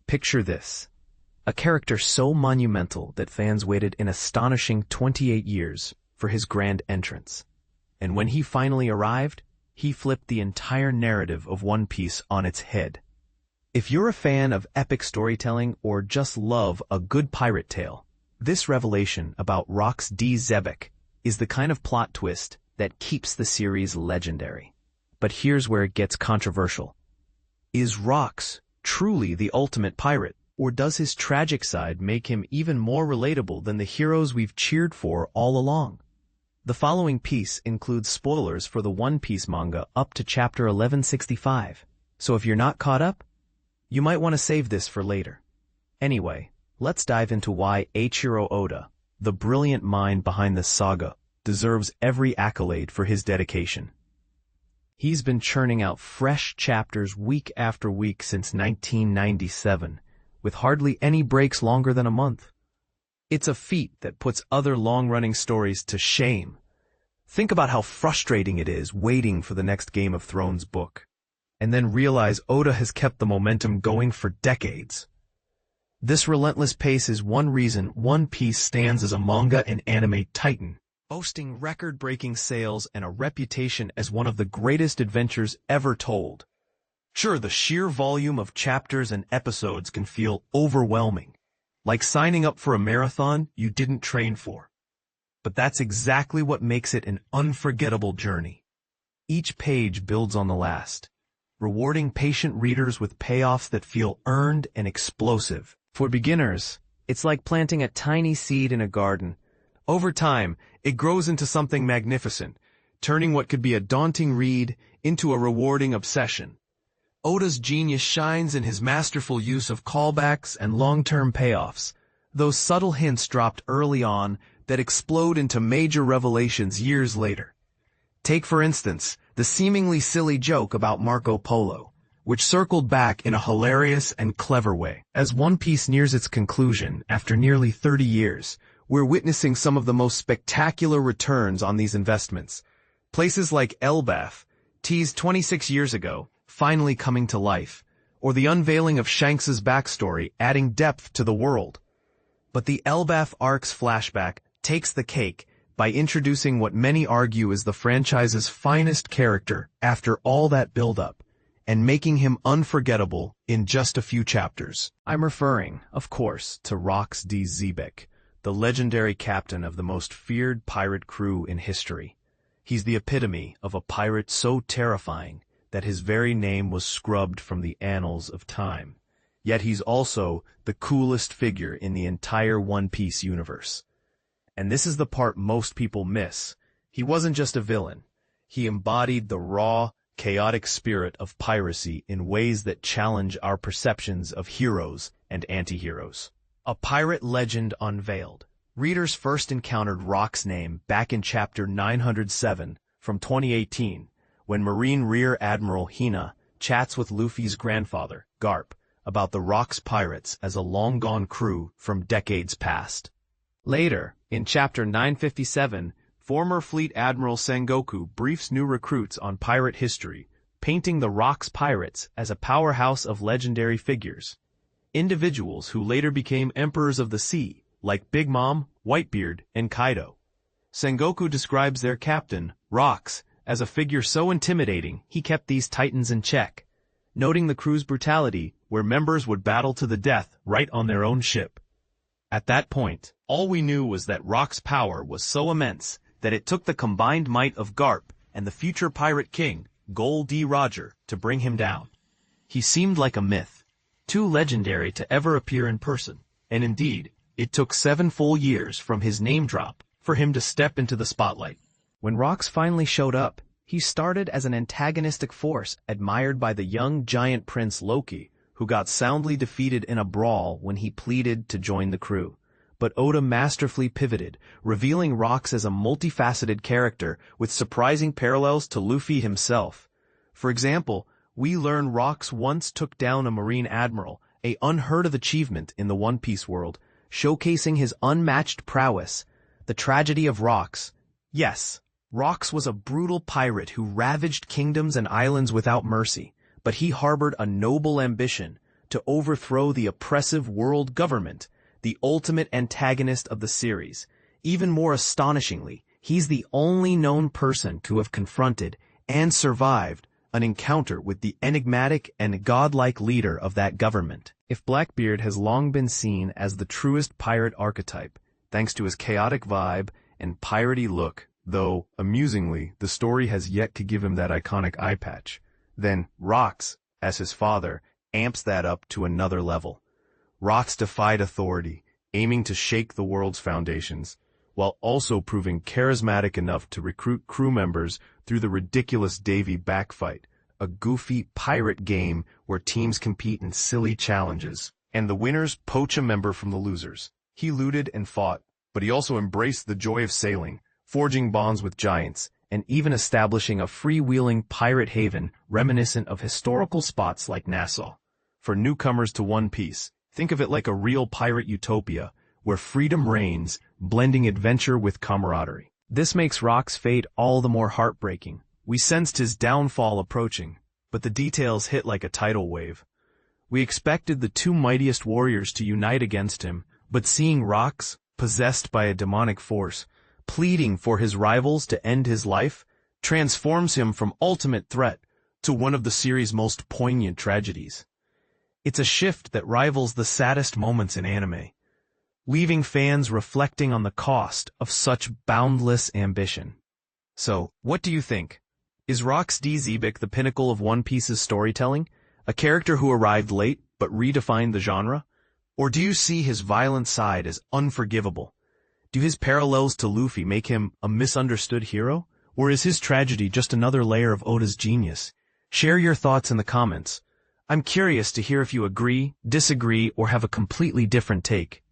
Picture this. A character so monumental that fans waited an astonishing 28 years for his grand entrance. And when he finally arrived, he flipped the entire narrative of One Piece on its head. If you're a fan of epic storytelling or just love a good pirate tale, this revelation about Rox D. Xebec is the kind of plot twist that keeps the series legendary. But here's where it gets controversial. Is Rox truly the ultimate pirate, or does his tragic side make him even more relatable than the heroes we've cheered for all along? The following piece includes spoilers for the One Piece manga up to chapter 1165, so if you're not caught up, you might want to save this for later. Anyway, let's dive into why Eiichiro Oda, the brilliant mind behind this saga, deserves every accolade for his dedication. He's been churning out fresh chapters week after week since 1997, with hardly any breaks longer than a month. It's a feat that puts other long-running stories to shame. Think about how frustrating it is waiting for the next Game of Thrones book, and then realize Oda has kept the momentum going for decades. This relentless pace is one reason One Piece stands as a manga and anime titan, boasting record-breaking sales and a reputation as one of the greatest adventures ever told. Sure, the sheer volume of chapters and episodes can feel overwhelming, like signing up for a marathon you didn't train for. But that's exactly what makes it an unforgettable journey. Each page builds on the last, rewarding patient readers with payoffs that feel earned and explosive. For beginners, it's like planting a tiny seed in a garden. Over time, it grows into something magnificent, turning what could be a daunting read into a rewarding obsession. Oda's genius shines in his masterful use of callbacks and long-term payoffs, those subtle hints dropped early on that explode into major revelations years later. Take, for instance, the seemingly silly joke about Marco Polo, which circled back in a hilarious and clever way. As One Piece nears its conclusion after nearly 30 years, we're witnessing some of the most spectacular returns on these investments. Places like Elbaph, teased 26 years ago, finally coming to life, or the unveiling of Shanks's backstory adding depth to the world. But the Elbaph arc's flashback takes the cake by introducing what many argue is the franchise's finest character after all that build-up, and making him unforgettable in just a few chapters. I'm referring, of course, to Rox D. Xebec, the legendary captain of the most feared pirate crew in history. He's the epitome of a pirate so terrifying that his very name was scrubbed from the annals of time. Yet he's also the coolest figure in the entire One Piece universe. And this is the part most people miss. He wasn't just a villain. He embodied the raw, chaotic spirit of piracy in ways that challenge our perceptions of heroes and anti-heroes. A pirate legend unveiled. Readers first encountered Rock's name back in chapter 907 from 2018, when Marine Rear Admiral Hina chats with Luffy's grandfather, Garp, about the Rock's pirates as a long-gone crew from decades past. Later, in chapter 957, former Fleet Admiral Sengoku briefs new recruits on pirate history, painting the Rock's pirates as a powerhouse of legendary figures. Individuals who later became emperors of the sea, like Big Mom, Whitebeard, and Kaido. Sengoku describes their captain, Rox, as a figure so intimidating he kept these titans in check, noting the crew's brutality where members would battle to the death right on their own ship. At that point, all we knew was that Rock's power was so immense that it took the combined might of Garp and the future pirate king, Gol D. Roger, to bring him down. He seemed like a myth, too legendary to ever appear in person, and indeed, it took 7 full years from his name drop for him to step into the spotlight. When Rox finally showed up, he started as an antagonistic force admired by the young giant prince Loki, who got soundly defeated in a brawl when he pleaded to join the crew. But Oda masterfully pivoted, revealing Rox as a multifaceted character with surprising parallels to Luffy himself. For example, we learn Rox once took down a Marine Admiral, a unheard-of achievement in the One Piece world, showcasing his unmatched prowess. The tragedy of Rox. Yes, Rox was a brutal pirate who ravaged kingdoms and islands without mercy, but he harbored a noble ambition, to overthrow the oppressive world government, the ultimate antagonist of the series. Even more astonishingly, he's the only known person to have confronted and survived an encounter with the enigmatic and godlike leader of that government. If Blackbeard has long been seen as the truest pirate archetype, thanks to his chaotic vibe and piratey look, though, amusingly, the story has yet to give him that iconic eye patch, then Rox, as his father, amps that up to another level. Rox defied authority, aiming to shake the world's foundations, while also proving charismatic enough to recruit crew members through the ridiculous Davy backfight, a goofy pirate game where teams compete in silly challenges, and the winners poach a member from the losers. He looted and fought, but he also embraced the joy of sailing, forging bonds with giants, and even establishing a freewheeling pirate haven reminiscent of historical spots like Nassau. For newcomers to One Piece, think of it like a real pirate utopia, where freedom reigns, blending adventure with camaraderie. This makes Rock's fate all the more heartbreaking. We sensed his downfall approaching, but the details hit like a tidal wave. We expected the two mightiest warriors to unite against him, but seeing Rox, possessed by a demonic force, pleading for his rivals to end his life, transforms him from ultimate threat to one of the series' most poignant tragedies. It's a shift that rivals the saddest moments in anime, leaving fans reflecting on the cost of such boundless ambition. So, what do you think? Is Rox D. Xebec the pinnacle of One Piece's storytelling, a character who arrived late but redefined the genre? Or do you see his violent side as unforgivable? Do his parallels to Luffy make him a misunderstood hero? Or is his tragedy just another layer of Oda's genius? Share your thoughts in the comments. I'm curious to hear if you agree, disagree, or have a completely different take.